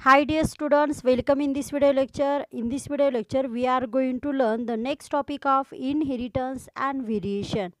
Hi dear students, welcome in this video lecture. In this video lecture, we are going to learn the next topic of inheritance and variation.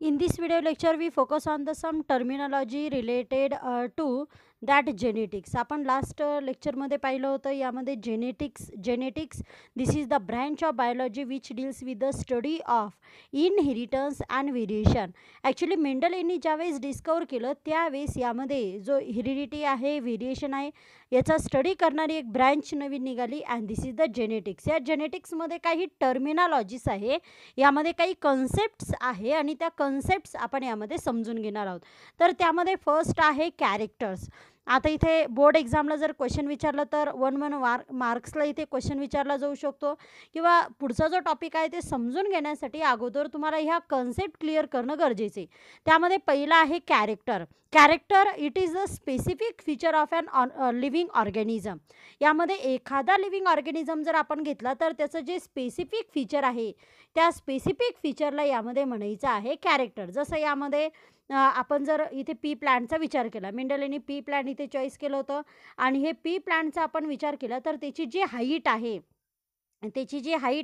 In this video lecture, we focus on the some terminology related to that genetics. आपण last लेक्चरमध्ये पाहिलं होतं. यामध्ये genetics this is the branch of biology which deals with the study of inheritance and variation. Actually Mendel यांनी ज्यावेळेस डिस्कवर केलं त्यावेळेस यामध्ये जो हेरिडिटी आहे, व्हेरिएशन आहे, याचा स्टडी करणारी एक ब्रँच नवीन निघाली and this is the genetics. या जेनेटिक्समध्ये काही टर्मिनॉलॉजीज आहे, यामध्ये काही कन्सेप्ट्स आहे आणि त्या कन्सेप्ट्स आपण यामध्ये समजून घेणार आहोत. तर त्यामध्ये फर्स्ट आहे कॅरेक्टर्स. आता इथे बोर्ड एक्झामला जर क्वेश्चन विचारलं तर 1 मार्क्सला इथे क्वेश्चन विचारला जाऊ शकतो किंवा पुढचा जो टॉपिक आहे ते समजून घेण्यासाठी अगोदर तुम्हाला ह्या कन्सेप्ट क्लिअर करणं गरजेचे. त्यामध्ये पहिला आहे character. Character it is a specific feature of an living organism. यामध्ये एखादा लिव्हिंग ऑर्गॅनिझम जर आपण घेतला तर त्याचं जे स्पेसिफिक फीचर आहे त्या स्पेसिफिक फीचरला यामध्ये म्हणायचं आहे कॅरेक्टर. जसं यामध्ये आपण जर इथे पी प्लांटचा विचार केला, मेंडल यांनी पी प्लांट इथे चॉईस केलं होतं आणि हे पी प्लांटचा आपण विचार केला तर त्याची जी हाईट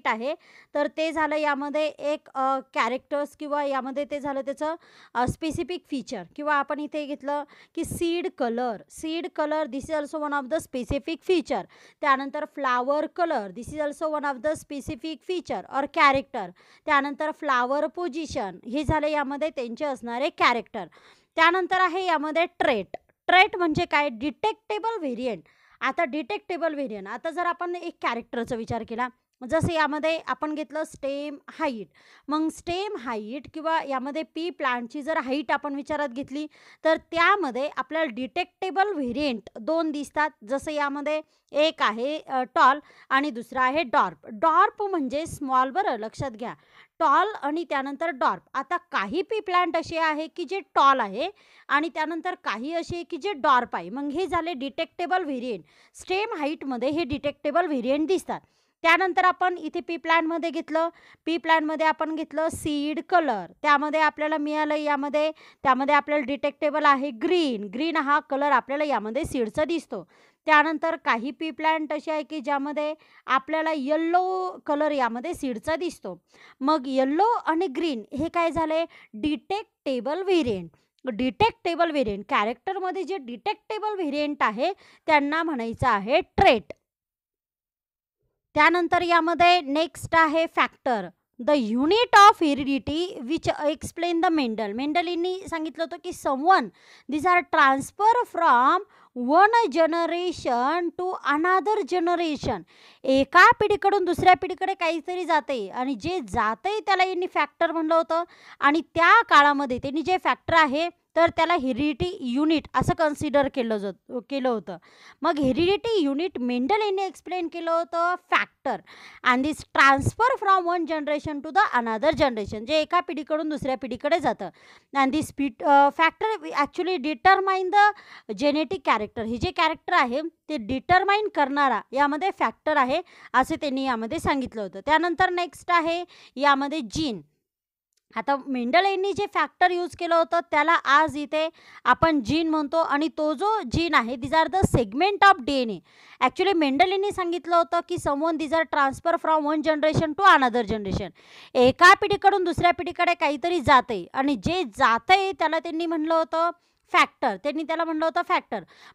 आहे तर ते झालं यामध्ये एक कॅरेक्टर्स किंवा यामध्ये ते झालं त्याचं स्पेसिफिक फीचर. किंवा आपण इथे घेतलं की seed colour this is also one of the specific feature. त्यानंतर flower colour this is also one of the specific feature और कॅरेक्टर. त्यानंतर फ्लावर पोझिशन हे झाले यामध्ये त्यांचे असणारे कॅरेक्टर. त्यानंतर आहे यामध्ये ट्रेट म्हणजे काय, डिटेक्टेबल व्हेरियंट. आता डिटेक्टेबल व्हेरियंट, आता जर आपण एक कॅरेक्टरचा विचार केला, जसं यामध्ये आपण घेतलं स्टेम हाईट. मग स्टेम हाईट किंवा यामध्ये पी प्लांटची जर हाईट आपण विचारात घेतली तर त्यामध्ये आपल्याला डिटेक्टेबल व्हेरियंट 2 दिसतात. जसं यामध्ये एक आहे टॉल आणि दुसरा आहे डॉर्प म्हणजे स्मॉल. बरं लक्षात घ्या, टॉल आणि त्यानंतर डॉर्प. आता काही पी प्लांट असे आहे की जे टॉल आहे आणि त्यानंतर काही असे की जे डॉर्प आहे. मग हे झाले डिटेक्टेबल व्हेरियंट. स्टेम हाईटमध्ये हे डिटेक्टेबल व्हेरियंट दिसतात. त्यानंतर आपण इथे पी प्लांटमध्ये आपण घेतलं सीड कलर. त्यामध्ये आपल्याला मिळालं त्यामध्ये आपल्याला डिटेक्टेबल आहे ग्रीन हा कलर आपल्याला यामध्ये सीडचा दिसतो. त्यानंतर काही पी प्लांट असे आहे की ज्यामध्ये आपल्याला येल्लो कलर यामध्ये सीडचा दिसतो. मग येल्लो आणि ग्रीन हे काय झाले, डिटेक्टेबल व्हेरियंट. कॅरेक्टरमध्ये जे डिटेक्टेबल व्हेरियंट आहे त्यांना म्हणायचं आहे ट्रेट. त्यानंतर यामध्ये नेक्स्ट आहे factor, the unit of heredity which explain the Mendel यांनी सांगितलं होतं की someone this are transfer from one generation to another generation. एका पिढीकडून दुसऱ्या पिढीकडे काहीतरी जाते आणि जे जाते त्याला यांनी फॅक्टर म्हणलं होतं. आणि त्या काळामध्ये त्यांनी जे फॅक्टर आहे तर त्याला हेरिडिटी युनिट असं कन्सिडर केलं होतं. मग हेरिडिटी युनिट मेंडल यांनी एक्सप्लेन केलं होतं factor and this transfer from one generation to the another generation, जे एका पिढीकडून दुसऱ्या पिढीकडे जातं. And this factor actually determine the genetic character. हे जे कॅरेक्टर आहे ते डिटरमाइन करणारा यामध्ये फॅक्टर आहे असे त्यांनी यामध्ये सांगितलं होतं. त्यानंतर नेक्स्ट आहे यामध्ये जीन. आता मेंडल यांनी जे फॅक्टर यूज केलं होतं त्याला आज इथे आपण जीन म्हणतो आणि तो जो जीन आहे this are the segment of DNA. Actually Mendel यांनी सांगितलं होतं की someone this are transfer from one generation to another generation. एका पिढीकडून दुसऱ्या पिढीकडे काहीतरी जाते आणि जे जाते त्याला त्यांनी म्हणलं होतं फॅक्टर.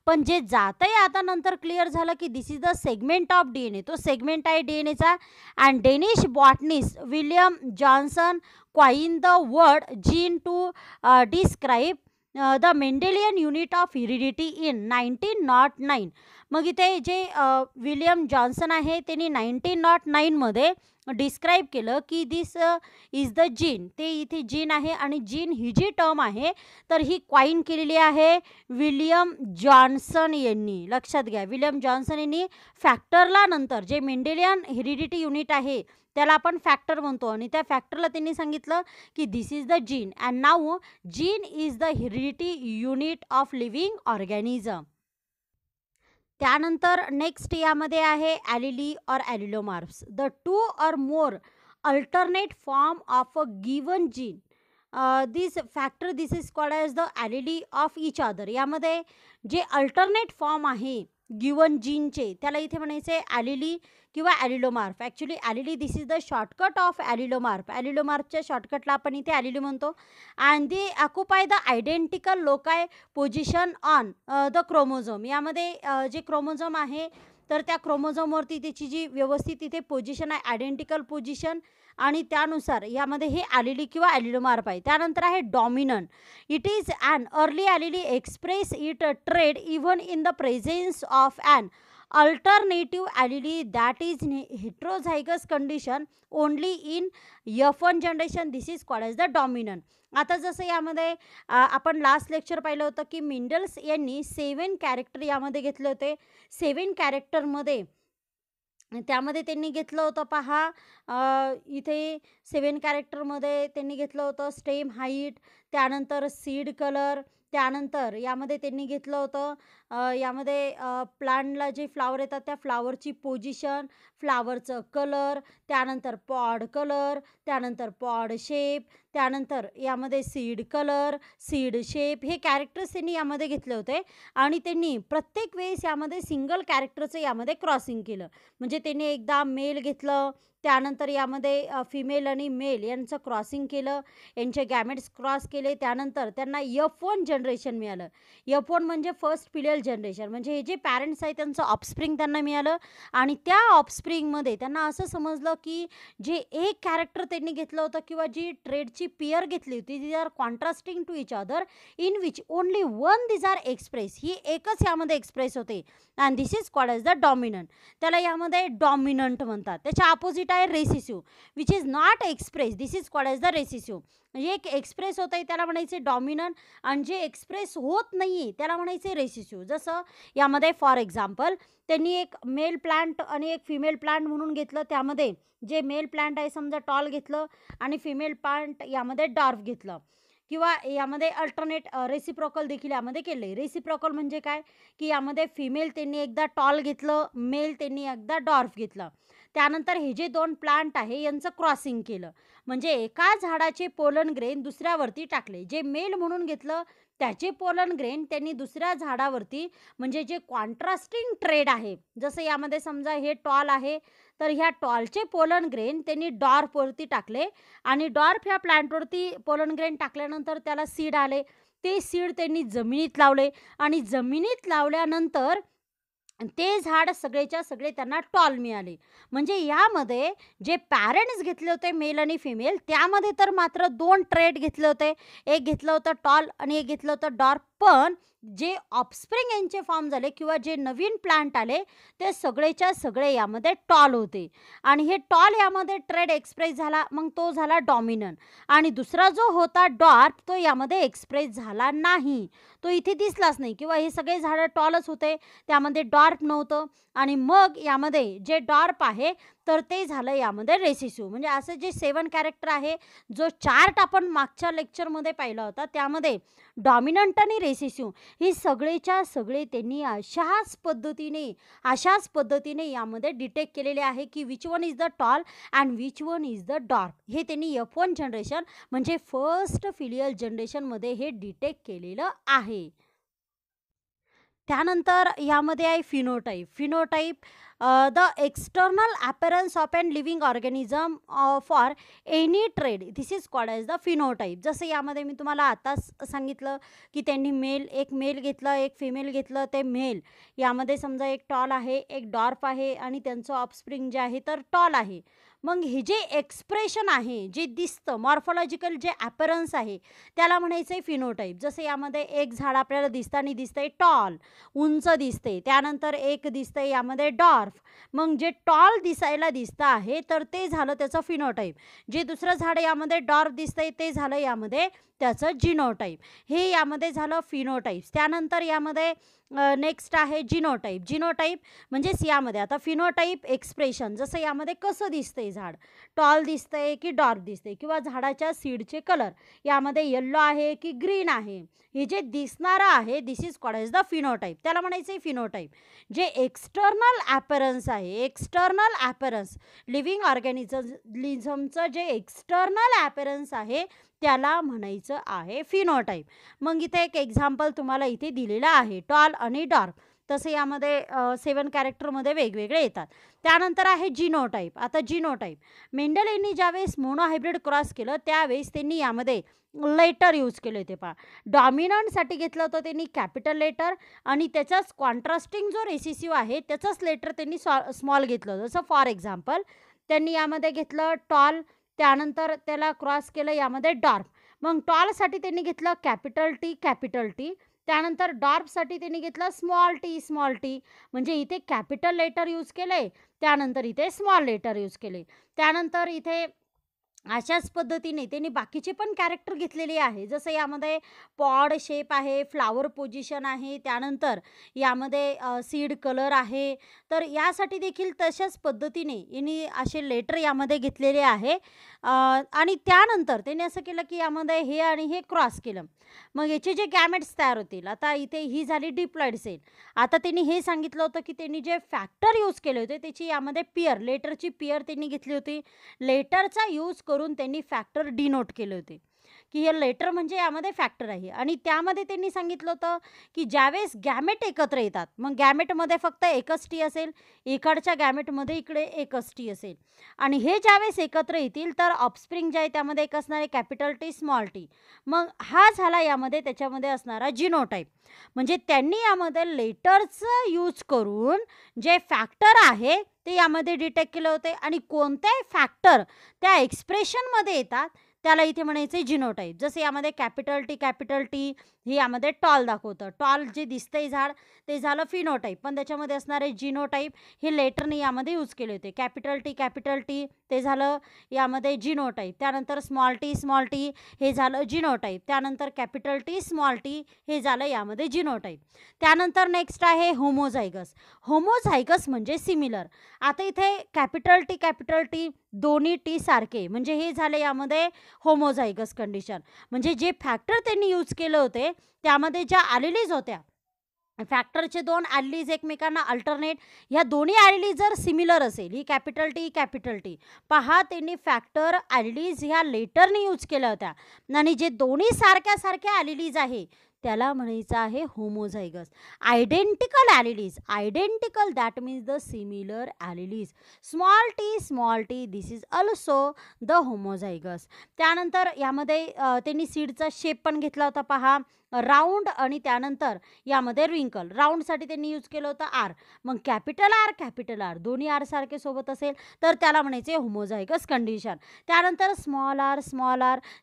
पण जे जातंय आता नंतर क्लिअर झालं की this is the segment of DNA. तो सेगमेंट आहे DNAचा. And Danish botanist William Johnson coined the word gene to describe the Mendelian unit of heredity in 1909. मग इथे जे विलियम जॉन्सन आहे त्यांनी 1909 मध्ये डिस्क्राईब केलं की दिस इज द जीन. ते इथे जीन आहे आणि जीन ही जी टर्म आहे तर ही क्वाइन केलेली आहे विलियम जॉन्सन यांनी. लक्षात घ्या, विलियम जॉन्सन यांनी फॅक्टरला नंतर जे मेंडेलियन हेरिडिटी युनिट आहे त्याला आपण फॅक्टर म्हणतो आणि त्या फॅक्टरला त्यांनी सांगितलं की this is the gene and now gene is the heredity unit of living organism. त्यानंतर नेक्स्ट यामध्ये आहे ॲलिली और allelomorphs, the 2 or more alternate form of a given gene. This factor this is called as the allele of each other. यामध्ये जे alternate form आहे given जीनचे त्याला इथे म्हणायचे ॲलिली किंवा allelomorph. Actually allele this is the shortcut of allelomorph. ॲलिलोमार्फच्या शॉर्टकटला आपण इथे ॲलिली म्हणतो. And they occupy the identical loci position on the chromosome. यामध्ये जे क्रोमोझोम आहे तर त्या क्रोमोझोमवरती त्याची जी व्यवस्थित इथे पोझिशन आहे आयडेंटिकल पोझिशन आणि त्यानुसार यामध्ये हे ॲलिली किंवा ॲलिलोमार्फ आहे. त्यानंतर आहे dominant. It is an early allele express it trait even in the presence of an alternative allele that is heterozygous condition only in F1 generation. This is called as the dominant. आता जसं यामध्ये आपण last lecture पाहिलं होतं की Mendel's यांनी 7 character यामध्ये घेतले होते. 7 कॅरेक्टरमध्ये त्यामध्ये त्यांनी घेतलं होतं पहा इथे 7 कॅरेक्टरमध्ये त्यांनी घेतलं होतं स्टेम हाईट, त्यानंतर सीड कलर, त्यानंतर यामध्ये त्यांनी घेतलं होतं यामध्ये प्लांटला जे फ्लावर येतात त्या फ्लावरची पोझिशन, फ्लावरचं कलर, त्यानंतर पॉड कलर, त्यानंतर पॉड शेप, त्यानंतर यामध्ये सीड कलर, सीड शेप हे कॅरेक्टर्स त्यांनी यामध्ये घेतले होते. आणि त्यांनी प्रत्येक वेळेस यामध्ये सिंगल कॅरेक्टरचं यामध्ये क्रॉसिंग केलं. म्हणजे त्यांनी एकदा मेल घेतलं, त्यानंतर यामध्ये फिमेल आणि मेल यांचं क्रॉसिंग केलं, यांचे गॅमेट्स क्रॉस केले, त्यानंतर त्यांना F1 जनरेशन मिळालं. F1 म्हणजे फर्स्ट फिलियल जनरेशन. म्हणजे हे जे पॅरेंट्स आहेत त्यांचं ऑफस्प्रिंग त्यांना मिळालं. आणि त्या ऑफस्प्रिंगमध्ये त्यांना असं समजलं की जे एक कॅरेक्टर त्यांनी घेतलं होतं किंवा जी ट्रेडची पेअर घेतली होती they are contrasting to each other in which only one these are express. ही एकच यामध्ये एक्सप्रेस होते and this is called as the dominant. त्याला यामध्ये डॉमिनंट म्हणतात. त्याच्या अपोजिट आहे recessive which is not express. This is called as the recessive. म्हणजे एक एक्सप्रेस होत आहे त्याला म्हणायचे डॉमिनंट आणि जे एक्सप्रेस होत नाही त्याला म्हणायचे रेसिसिव्ह. जसं यामध्ये फॉर एक्झाम्पल त्यांनी एक मेल प्लांट आणि एक फिमेल प्लांट म्हणून घेतलं. त्यामध्ये जे मेल प्लांट आहे समजा टॉल घेतलं आणि फिमेल प्लांट यामध्ये डॉर्फ घेतलं. किंवा यामध्ये अल्टरनेट रेसिप्रोकल देखील यामध्ये केले. रेसिप्रोकल म्हणजे काय की यामध्ये फिमेल त्यांनी एकदा टॉल घेतलं, मेल त्यांनी एकदा डॉर्फ घेतलं. त्यानंतर हे जे 2 प्लांट आहे यांचं क्रॉसिंग केलं. म्हणजे एका झाडाचे पोलन ग्रेन दुसऱ्यावरती टाकले. जे मेल म्हणून घेतलं त्याचे पोलन ग्रेन त्यांनी दुसऱ्या झाडावरती म्हणजे जे कॉन्ट्रास्टिंग ट्रेड आहे जसं यामध्ये समजा हे टॉल आहे तर ह्या टॉलचे पोलन ग्रेन त्यांनी डॉर्फवरती टाकले आणि डॉर्फ ह्या प्लांटवरती पोलन ग्रेन टाकल्यानंतर त्याला सीड आले. ते सीड त्यांनी जमिनीत लावले आणि जमिनीत लावल्यानंतर ते झाड सगळेच्या सगळे त्यांना टॉल मिळाले. म्हणजे यामध्ये जे पॅरेंट्स घेतले होते मेल आणि फिमेल त्यामध्ये तर मात्र 2 ट्रेड घेतले होते. एक घेतलं होतं टॉल आणि एक घेतलं होतं डॉर्फ. पण जे ऑफस्प्रिंग यांचे फॉर्म झाले किंवा जे नवीन प्लांट आले ते सगळेच्या सगळे यामध्ये टॉल होते आणि हे टॉल यामध्ये ट्रेड एक्सप्रेस झाला मग तो झाला डॉमिनंट. आणि दुसरा जो होता डॉर्फ तो यामध्ये एक्सप्रेस झाला नाही, तो इथे दिसलाच नाही किंवा हे सगळे झाडं टॉलच होते त्यामध्ये डॉर्फ नव्हतं. आणि मग यामध्ये जे डॉर्फ आहे तर ते झालं यामध्ये रेसिसिव्ह. म्हणजे असं जे 7 कॅरेक्टर आहे जो चार्ट आपण मागच्या लेक्चरमध्ये पाहिला होता त्यामध्ये डॉमिनंट आणि रेसिसिव्ह ही सगळेच्या सगळे त्यांनी अशाच पद्धतीने यामध्ये डिटेक्ट केलेले आहे की which one is the tall and which one is the dwarf. हे त्यांनी F1 जनरेशन म्हणजे फर्स्ट फिलियल जनरेशनमध्ये हे डिटेक्ट केलेलं आहे. त्यानंतर यामध्ये आहे phenotype. Phenotype the external appearance of an living organism for any trait. This is called as the phenotype. जसं यामध्ये मी तुम्हाला आताच सांगितलं की त्यांनी एक मेल घेतलं एक फिमेल घेतलं. ते मेल यामध्ये समजा एक टॉल आहे एक डॉर्फ आहे आणि त्यांचं ऑफस्प्रिंग जे आहे तर टॉल आहे. मग हे जे एक्सप्रेशन आहे जे दिसतं मॉर्फोलॉजिकल जे अपॅरन्स आहे त्याला म्हणायचं आहे फिनोटाईप. जसं यामध्ये एक झाड आपल्याला दिसतंय टॉल उंच दिसते, त्यानंतर एक दिसतंय यामध्ये डॉर्फ. मग जे टॉल दिसायला दिसतं आहे तर ते झालं त्याचं फिनोटाईप. जे दुसरं झाड यामध्ये डॉर्फ दिसतंय ते झालं यामध्ये त्याचं जिनोटाईप. हे यामध्ये झालं फिनोटाईप्स. त्यानंतर यामध्ये नेक्स्ट आहे जिनोटाईप. जिनोटाईप म्हणजेच यामध्ये आता फिनोटाईप एक्सप्रेशन जसं यामध्ये कसं दिसतंय झाड टॉल दिसतंय की डॉर्फ दिसतंय किंवा झाडाच्या सीडचे कलर यामध्ये येल्लो आहे की ग्रीन आहे हे जे दिसणारं आहे दिस is called as the phenotype. त्याला म्हणायचं आहे फिनोटाईप. जे एक्सटर्नल ॲपरन्स आहे एक्सटर्नल ॲपरन्स लिव्हिंग ऑर्गॅनिझमचं जे एक्सटर्नल ॲपरन्स आहे त्याला म्हणायचं आहे फिनोटाइप. मग इथे एक एक्झाम्पल तुम्हाला इथे दिलेलं आहे, टॉल आणि डार्क. तसं यामध्ये 7 कॅरेक्टरमध्ये वेगवेगळे येतात. त्यानंतर आहे जिनोटाइप. आता जिनोटाइप मेंडल यांनी ज्यावेळेस मोनोहायब्रिड क्रॉस केलं त्यावेळेस त्यांनी यामध्ये लेटर यूज केले होते. पहा, डॉमिनंटसाठी घेतलं होतं त्यांनी कॅपिटल लेटर आणि त्याच्याच कॉन्ट्रास्टिंग जो रेसिसिव्ह आहे त्याचंच लेटर त्यांनी स्मॉल घेतलं होतं. जसं फॉर एक्झाम्पल त्यांनी यामध्ये घेतलं टॉल, त्यानंतर त्याला क्रॉस केलं यामध्ये डॉर्फ. मग टॉलसाठी त्यांनी घेतलं कॅपिटल टी कॅपिटल टी, त्यानंतर डॉर्फसाठी त्यांनी घेतलं स्मॉल टी स्मॉल टी. म्हणजे इथे कॅपिटल लेटर यूज केले, त्यानंतर इथे स्मॉल लेटर यूज केले. त्यानंतर इथे अशाच पद्धतीने त्यांनी बाकीचे पण कॅरेक्टर घेतलेले आहे. जसं यामध्ये पॉड शेप आहे, फ्लावर पोझिशन आहे, त्यानंतर यामध्ये सीड कलर आहे. तर यासाठी देखील तशाच पद्धतीने यांनी असे लेटर यामध्ये घेतलेले आहे. आणि त्यानंतर त्यांनी असं केलं की यामध्ये हे आणि हे क्रॉस केलं. मग याचे जे गॅमेट्स तयार होतील, आता इथे ही झाली डिप्लॉइड सेल. आता त्यांनी हे सांगितलं होतं की त्यांनी जे फॅक्टर यूज केले होते त्याची यामध्ये पेअर, लेटरची पेअर त्यांनी घेतली होती. लेटरचा यूज करून त्यांनी फॅक्टर डिनोट केले होते की हे लेटर म्हणजे यामध्ये फॅक्टर आहे. आणि त्यामध्ये त्यांनी सांगितलं होतं की ज्यावेळेस गॅमेट एकत्र येतात, मग गॅमेटमध्ये फक्त एकच टी असेल, इकडच्या गॅमेटमध्ये इकडे एकच टी असेल, आणि हे ज्यावेळेस एकत्र येतील तर ऑफस्प्रिंग जे आहे त्यामध्ये एक असणार आहे कॅपिटल टी स्मॉल टी. मग हा झाला यामध्ये त्याच्यामध्ये असणारा जिनोटाइप. म्हणजे त्यांनी यामध्ये लेटरचं यूज करून जे फॅक्टर आहे ते यामध्ये डिटेक्ट केले होते, आणि कोणत्याही फॅक्टर त्या एक्सप्रेशनमध्ये येतात त्याला इथे म्हणायचं जिनोटाइप. जसं यामध्ये कॅपिटल टी हे यामध्ये टॉल दाखवतं. टॉल जे दिसतंय झाड ते झालं फिनोटाइप, पण त्याच्यामध्ये असणारे जिनोटाइप हे लेटरने यामध्ये यूज केले होते. कॅपिटल टी ते झालं यामध्ये जिनोटाइप. त्यानंतर स्मॉल टी हे झालं जिनोटाइप. त्यानंतर कॅपिटल टी स्मॉल टी हे झालं यामध्ये जिनोटाइप. त्यानंतर नेक्स्ट आहे होमोझायगस. होमोझायगस म्हणजे सिमिलर. आता इथे कॅपिटल टी दोन्ही टी सारखे, म्हणजे हे झाले यामध्ये होमोझायगस कंडिशन. म्हणजे जे फॅक्टर त्यांनी यूज केले होते त्यामध्ये ज्या ॲलिलीज होत्या, फॅक्टरचे 2 ॲलिलीज एकमेकांना अल्टरनेट, ह्या दोन्ही ॲलिलीज जर सिमिलर असेल, ही कॅपिटल टी पहा त्यांनी फॅक्टर ॲलिलीज ह्या लेटरने यूज केल्या होत्या, आणि जे दोन्ही सारख्या ॲलिलीज आहे त्याला म्हणायचं आहे homozygous. Identical that means the similar alleles. Small t this is also the homozygous. त्यानंतर यामध्ये त्यांनी सीडचा शेप पण घेतला होता. पहा, राऊंड, आणि त्यानंतर यामध्ये रिंकल. राऊंडसाठी त्यांनी यूज केलं होतं आर. मग कॅपिटल आर दोन्ही आर सारखे सोबत असेल तर त्याला म्हणायचे होमोझायगस कंडिशन. त्यानंतर स्मॉल आर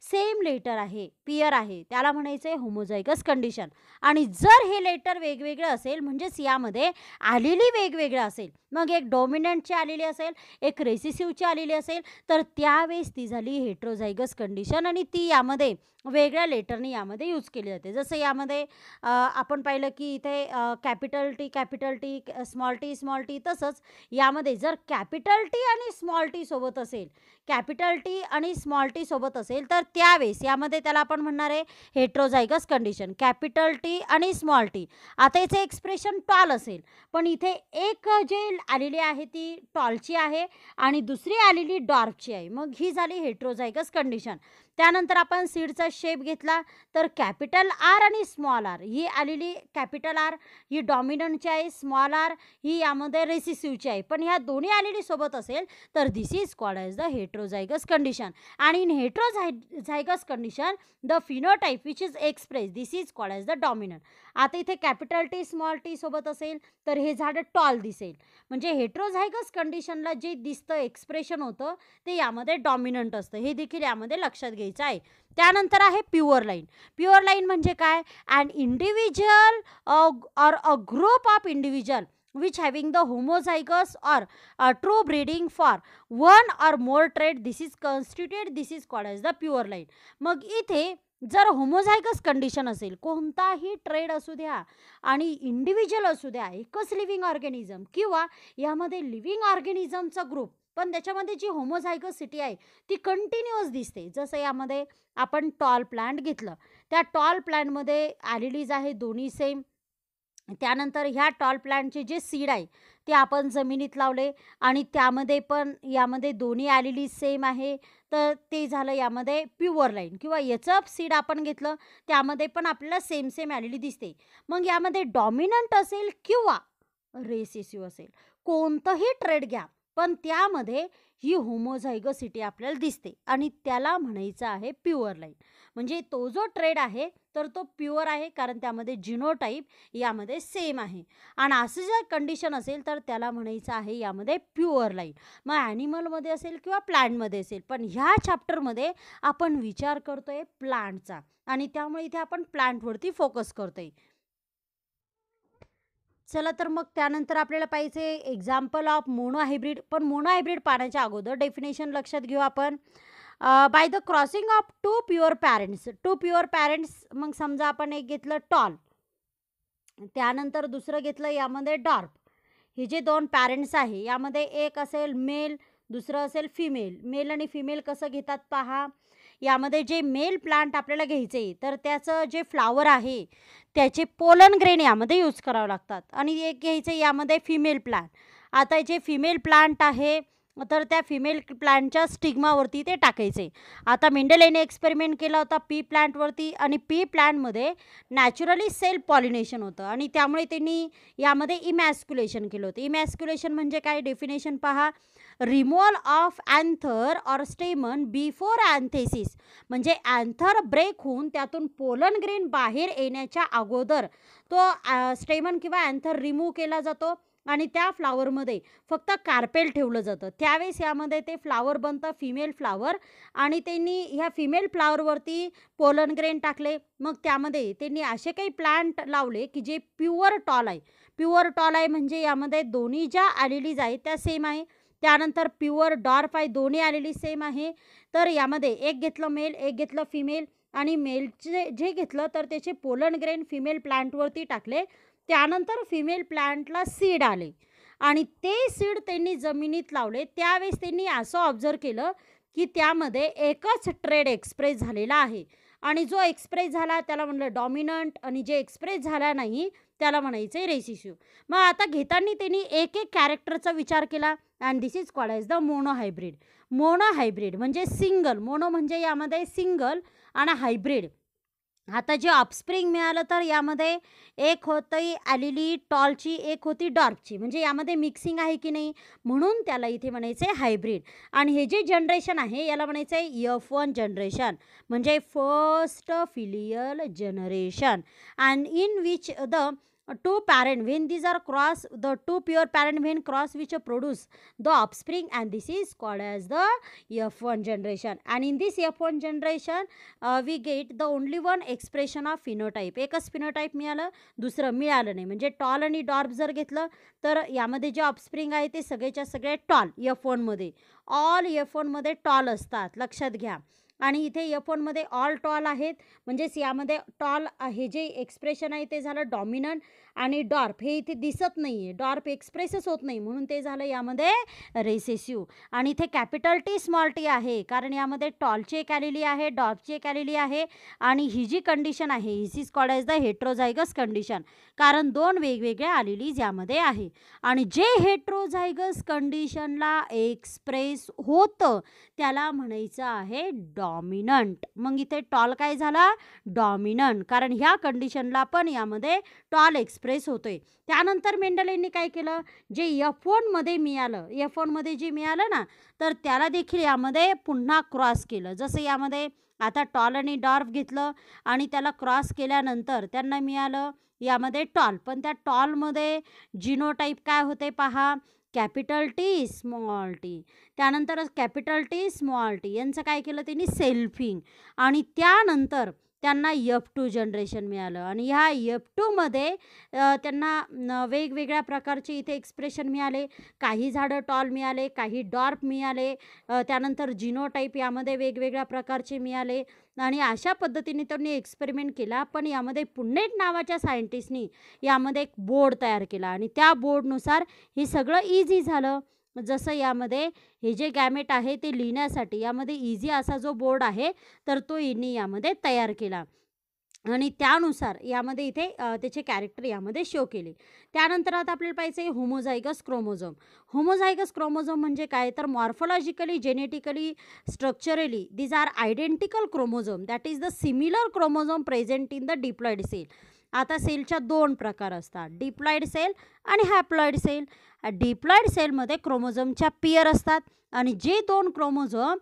सेम लेटर आहे, पेअर आहे, त्याला म्हणायचे होमोझायगस कंडिशन. आणि जर हे लेटर वेगवेगळे असेल, म्हणजेच यामध्ये आलेली वेगवेगळं असेल, मग एक डॉमिनंटची आलेली असेल, एक रेसिसिव्हची आलेली असेल, तर त्यावेळेस ती झाली हेट्रोझायगस कंडिशन, आणि ती यामध्ये वेगळ्या लेटरने यामध्ये यूज केली जाते. जसं यामध्ये आपण पाहिलं की इथे कॅपिटल टी स्मॉल टी, तसंच यामध्ये जर कॅपिटल टी आणि स्मॉल टी सोबत असेल तर त्यावेळेस यामध्ये त्याला आपण म्हणणार आहे हेट्रोझायगस कंडिशन. कॅपिटल टी आणि स्मॉल टी, आता याचं एक्सप्रेशन टॉल असेल, पण इथे एक जे आलेली आहे ती टॉलची आहे आणि दुसरी आलेली डॉर्फची आहे, मग ही झाली हेट्रोझायगस कंडिशन. त्यानंतर आपण सीडचा शेप घेतला तर कॅपिटल आर आणि स्मॉल आर, ही आलेली कॅपिटल आर ही डॉमिनंटची आहे, स्मॉल आर ही यामध्ये रेसिसिव्हची आहे, पण ह्या दोन्ही आलेली सोबत असेल तर this is called as the heterozygous condition. आणि in heterozygous condition the phenotype which is express this is called as the dominant. आता इथे कॅपिटल टी स्मॉल टी सोबत असेल तर हे झाड टॉल दिसेल. म्हणजे हेट्रोझायगस कंडिशनला जे दिसतं एक्सप्रेशन होतं ते यामध्ये डॉमिनंट असतं, हे देखील यामध्ये लक्षात घ्यायचं आहे. त्यानंतर आहे प्युअर लाईन म्हणजे काय? An individual or a group of individual which having the homozygous or true breeding for one or more trait, this is called as the pure line. मग इथे जर होमोझायगस कंडिशन असेल, कोणताही ट्रेड असू द्या आणि इंडिव्हिज्युअल असू द्या, एकच लिव्हिंग ऑर्गॅनिझम किंवा यामध्ये लिव्हिंग ऑर्गॅनिझमचा ग्रुप, पण त्याच्यामध्ये जी होमोझायगसिटी आहे ती कंटिन्युअस दिसते. जसं यामध्ये आपण टॉल प्लांट घेतलं, त्या टॉल प्लांटमध्ये ॲलिलीज आहे दोन्ही सेम, त्यानंतर ह्या टॉल प्लांटचे जे सीड आहे ते आपण जमिनीत लावले आणि त्यामध्ये पण यामध्ये दोन्ही आलेली सेम आहे. तर ते झालं यामध्ये प्युअर लाईन किंवा याचं सीड आपण घेतलं त्यामध्ये पण आपल्याला सेम सेम आलेली दिसते. मग यामध्ये डॉमिनंट असेल किंवा रेसेसिव्ह असेल, कोणतंही ट्रेड घ्या, पण त्यामध्ये ही होमोझायगोसिटी आपल्याला दिसते आणि त्याला म्हणायचं आहे प्युअर लाईन. म्हणजे तो जो ट्रेड आहे तर तो प्युअर आहे, कारण त्यामध्ये जिनोटाइप यामध्ये सेम आहे. आणि असं जर कंडिशन असेल तर त्याला म्हणायचं आहे यामध्ये प्युअर लाईन. मग ॲनिमलमध्ये असेल किंवा प्लांटमध्ये असेल, पण ह्या चॅप्टरमध्ये आपण विचार करतोय प्लांटचा आणि त्यामुळे इथे आपण प्लांटवरती फोकस करतोय. चला तर मग त्यानंतर आपल्याला पाहिजे एक्झाम्पल ऑफ मोनोहायब्रिड. पण मोनोहायब्रिड पाहण्याच्या अगोदर डेफिनेशन लक्षात घेऊ आपण. By the crossing of two pure parents. Two pure parents, मग समजा आपण एक घेतलं टॉल, त्यानंतर दुसरं घेतलं यामध्ये डॉर्फ. हे जे दोन पॅरेंट्स आहे यामध्ये एक असेल मेल, दुसरं असेल फिमेल. मेल आणि फिमेल कसं घेतात पहा. यामध्ये जे मेल प्लांट आपल्याला घ्यायचे तर त्याचं जे फ्लावर आहे त्याचे पोलन ग्रेन यामध्ये यूज करावं लागतात आणि एक घ्यायचे यामध्ये फिमेल प्लांट. आता जे फिमेल प्लांट आहे तर त्या फिमेल प्लांटच्या स्टिग्मावरती ते टाकायचे. आता मेंडेलेने एक्सपेरिमेंट केला होता पी प्लांटवरती आणि पी प्लांटमध्ये नॅचरली सेल्फ पॉलिनेशन होतं आणि त्यामुळे त्यांनी यामध्ये इमॅस्क्युलेशन केलं होतं. इमॅस्क्युलेशन म्हणजे काय, डेफिनेशन पहा. Removal of anther or stamen before anthesis. म्हणजे अँथर ब्रेक होऊन त्यातून पोलन ग्रेन बाहेर येण्याच्या अगोदर तो स्टेमन किंवा अँथर रिमूव्ह केला जातो आणि त्या फ्लावरमध्ये फक्त कार्पेल ठेवलं जातं. त्यावेळेस यामध्ये ते फ्लावर बनतं, फिमेल फ्लावर, आणि त्यांनी ह्या फिमेल फ्लावरवरती पोलन ग्रेन टाकले. मग त्यामध्ये त्यांनी असे काही प्लांट लावले की जे प्युअर टॉल आहे. प्युअर टॉल आहे म्हणजे यामध्ये दोन्ही ज्या आलेलीज आहेत त्या सेम आहे. त्यानंतर प्युअर डॉर्फ आहे, दोन्ही आलेली सेम आहे. तर यामध्ये एक घेतलं मेल, एक घेतलं फिमेल आणि मेलचे जे घेतलं तर त्याचे पोलन ग्रेन फिमेल प्लांटवरती टाकले. त्यानंतर फिमेल प्लांटला सीड आले आणि ते सीड त्यांनी जमिनीत लावले. त्यावेळेस त्यांनी असं ऑब्झर्व केलं की त्यामध्ये एकच ट्रेड एक्सप्रेस झालेला आहे आणि जो एक्सप्रेस झाला त्याला म्हणलं डॉमिनंट आणि जे एक्सप्रेस झाला नाही त्याला म्हणायचं रेसिसिव्ह. मग आता घेताना त्यांनी एक एक कॅरेक्टरचा विचार केला and this is called as the monohybrid. Monohybrid म्हणजे सिंगल, मोनो म्हणजे यामध्ये सिंगल आणि हायब्रिड. आता जे ऑफस्प्रिंग मिळालं तर यामध्ये एक होती आलेली टॉलची, एक होती डॉर्फची, म्हणजे यामध्ये मिक्सिंग आहे की नाही, म्हणून त्याला इथे म्हणायचं आहे हायब्रिड. आणि हे जे जनरेशन आहे याला म्हणायचं आहे F1 जनरेशन, म्हणजे first filial generation. And in which the two parent when these are cross, the two pure parent when cross which produce the offspring, and this is called as the F1 generation. And in this F1 generation we get the only one expression of phenotype. एकच phenotype मिळालं, दुसरं मिळालं नाही. म्हणजे tall आणि dwarf जर घेतलं तर यामध्ये जे ऑफस्प्रिंग आहे ते सगळेच्या सगळे टॉल. F1 मध्ये ऑल F1 मध्ये टॉल असतात, लक्षात घ्या. आणि इथे F1 मध्ये ऑल टॉल आहेत, म्हणजेच यामध्ये टॉल हे जे एक्सप्रेशन आहे ते झालं डॉमिनंट आणि डॉर्फ हे इथे दिसत नाही आहे, डॉर्फ एक्सप्रेसच होत नाही म्हणून ते झालं यामध्ये रेसेसिव्ह. आणि इथे कॅपिटल टी स्मॉल टी आहे कारण यामध्ये टॉलची एक आलेली आहे, डॉर्फची एक आलेली आहे आणि ही जी कंडिशन आहे his is called as the heterozygous condition, कारण दोन वेगवेगळ्या आलेलीज यामध्ये आहे. आणि जे हेट्रोझायगस कंडिशनला एक्सप्रेस होतं त्याला म्हणायचं आहे डॉमिनंट. मग इथे टॉल काय झाला, डॉमिनंट, कारण ह्या कंडिशनला पण यामध्ये टॉल एक्सप्रेस होतोय. त्यानंतर मेंडलेंनी काय केलं, जे F1 मध्ये मिळालं, F1 मध्ये जे मिळालं ना तर त्याला देखील यामध्ये पुन्हा क्रॉस केलं. जसं यामध्ये आता टॉल आणि डॉर्फ घेतलं आणि त्याला क्रॉस केल्यानंतर त्यांना मिळालं यामध्ये टॉल, पण त्या टॉलमध्ये जिनोटाईप काय होते पहा, कॅपिटल टी स्मॉल टी. त्यानंतर कॅपिटल टी स्मॉल टी यांचं काय केलं त्यांनी सेल्फिंग, आणि त्यानंतर त्यांना F2 जनरेशन मिळालं. आणि ह्या F2 मध्ये त्यांना वेगवेगळ्या प्रकारचे इथे एक्सप्रेशन मिळाले. काही झाडं टॉल मिळाले, काही डॉर्फ मिळाले, त्यानंतर जिनोटाईप यामध्ये वेगवेगळ्या प्रकारचे मिळाले. आणि अशा पद्धतीने त्यांनी एक्सपेरिमेंट केला. पण यामध्ये पुन्नेट नावाच्या सायंटिस्टनी यामध्ये एक बोर्ड तयार केला आणि त्या बोर्डनुसार हे सगळं इझी झालं. जसं यामध्ये हे जे गॅमेट आहे ते लिहिण्यासाठी यामध्ये इझी असा जो बोर्ड आहे तर तो यांनी यामध्ये तयार केला. आणि त्यानुसार यामध्ये इथे त्याचे कॅरेक्टर यामध्ये शो केले. त्यानंतर आता आपल्याला पाहायचं आहे होमोझायगस क्रोमोझोम. होमोझायगस क्रोमोझोम म्हणजे काय? तर morphologically, genetically, structurally these are identical chromosome that is the similar chromosome present in the diploid cell. आता सेलच्या 2 प्रकार असतात, डिप्लॉइड सेल आणि हॅप्लॉइड सेल. डिप्लॉइड सेलमध्ये क्रोमोझोमच्या पेअर असतात आणि जे 2 chromosome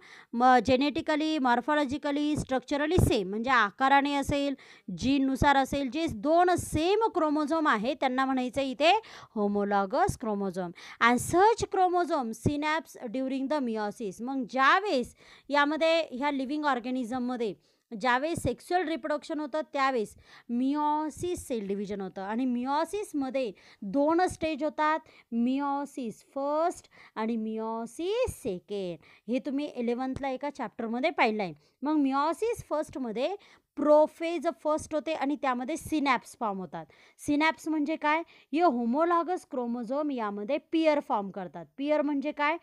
genetically, morphologically, structurally same म्हणजे आकाराने असेल, जीननुसार असेल, जे 2 सेम क्रोमोझोम आहे त्यांना म्हणायचं इथे homologous chromosome. And such chromosome synapse during the meiosis. मग ज्यावेळेस यामध्ये ह्या लिव्हिंग ऑर्गॅनिझममध्ये ज्यावेळेस सेक्शुअल रिप्रोडक्शन होतं त्यावेळेस मिओसिस सेल डिव्हिजन होतं आणि मिओसिसमध्ये 2 स्टेज होतात, मिओसिस फर्स्ट आणि मिओसिस सेकंड. हे तुम्ही 11thला एका चॅप्टरमध्ये पाहिलं आहे. मग मिओसिस फर्स्टमध्ये प्रोफेज फर्स्ट होते आणि त्यामध्ये सिनॅप्स फॉर्म होतात. सिनॅप्स म्हणजे काय? हे होमोलॉगस क्रोमोझोम यामध्ये पियर फॉर्म करतात. पियर म्हणजे काय?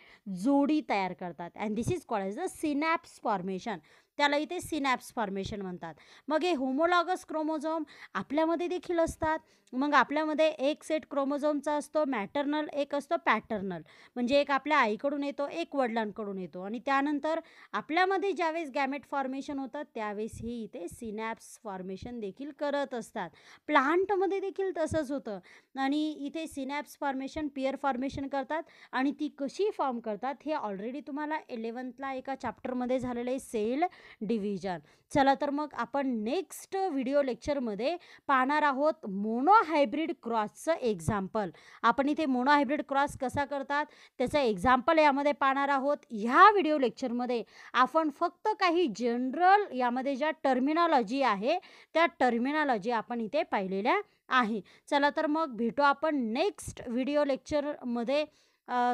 जोडी तयार करतात and this is called as the synapse formation. त्याला इथे सिनॅप्स फॉर्मेशन म्हणतात. मग हे होमोलॉगस क्रोमोझोम आपल्यामध्ये देखील असतात. मग आपल्यामध्ये एक सेट क्रोमोझोमचा असतो मॅटर्नल, एक असतो पॅटर्नल. म्हणजे एक आपल्या आईकडून येतो, एक वडिलांकडून येतो आणि त्यानंतर आपल्यामध्ये ज्यावेळेस गॅमेट फॉर्मेशन होतं त्यावेळेस हे इथे सिनॅप्स फॉर्मेशन देखील करत असतात. प्लांटमध्ये देखील तसंच होतं आणि इथे सिनॅप्स फॉर्मेशन, पियर फॉर्मेशन करतात आणि ती कशी फॉर्म करतात हे ऑलरेडी तुम्हाला 11thला एका चॅप्टरमध्ये झालेलं आहे, सेल डिव्हिजन. चला तर मग आपण नेक्स्ट व्हिडिओ लेक्चरमध्ये पाहणार आहोत मोनोहायब्रिड क्रॉसचं एक्झाम्पल. आपण इथे मोनोहायब्रिड क्रॉस कसा करतात त्याचं एक्झाम्पल यामध्ये पाहणार आहोत. ह्या व्हिडिओ लेक्चरमध्ये आपण फक्त काही जनरल यामध्ये ज्या टर्मिनॉलॉजी आहे त्या टर्मिनॉलॉजी आपण इथे पाहिलेल्या आहे. चला तर मग भेटू आपण नेक्स्ट व्हिडिओ लेक्चरमध्ये.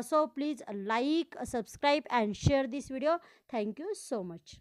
So please like, subscribe and share this video. Thank you so much.